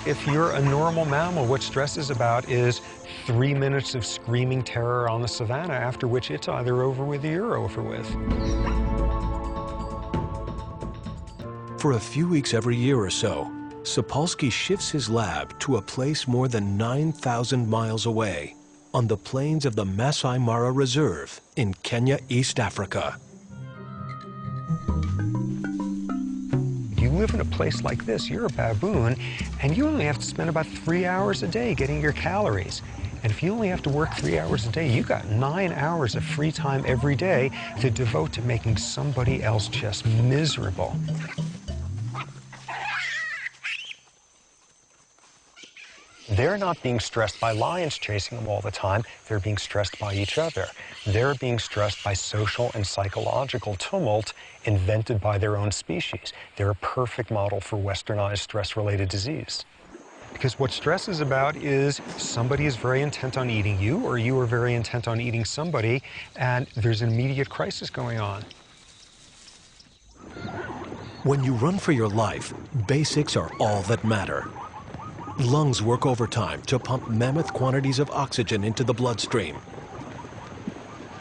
If you're a normal mammal, what stress is about is 3 minutes of screaming terror on the savannah, after which it's either over with or you're over with. For a few weeks every year or so, Sapolsky shifts his lab to a place more than 9,000 miles away, on the plains of the Masai Mara Reserve in Kenya, East Africa. You live in a place like this, you're a baboon, and you only have to spend about 3 hours a day getting your calories. And if you only have to work 3 hours a day, you got 9 hours of free time every day to devote to making somebody else just miserable. They're not being stressed by lions chasing them all the time. They're being stressed by each other. They're being stressed by social and psychological tumult invented by their own species. They're a perfect model for westernized stress-related disease. Because what stress is about is somebody is very intent on eating you, or you are very intent on eating somebody, and there's an immediate crisis going on. When you run for your life, basics are all that matter. Lungs work overtime to pump mammoth quantities of oxygen into the bloodstream.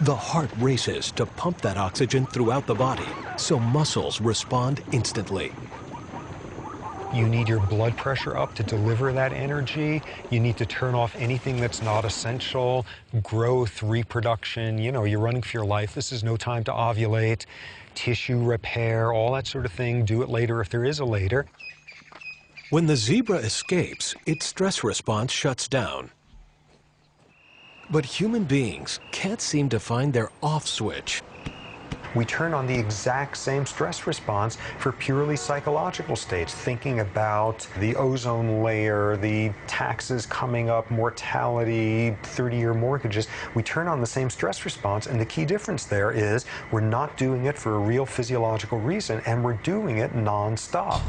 The heart races to pump that oxygen throughout the body, so muscles respond instantly. You need your blood pressure up to deliver that energy. You need to turn off anything that's not essential. Growth, reproduction, you know, you're running for your life. This is no time to ovulate. Tissue repair, all that sort of thing. Do it later if there is a later. When the zebra escapes, its stress response shuts down. But human beings can't seem to find their off switch. We turn on the exact same stress response for purely psychological states, thinking about the ozone layer, the taxes coming up, mortality, 30-year mortgages. We turn on the same stress response, and the key difference there is we're not doing it for a real physiological reason, and we're doing it nonstop.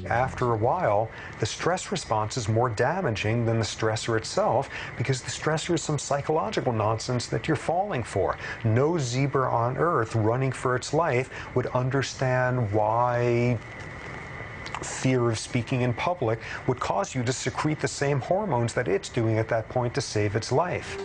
After a while, the stress response is more damaging than the stressor itself, because the stressor is some psychological nonsense that you're falling for. No zebra on Earth running for its life would understand why fear of speaking in public would cause you to secrete the same hormones that it's doing at that point to save its life.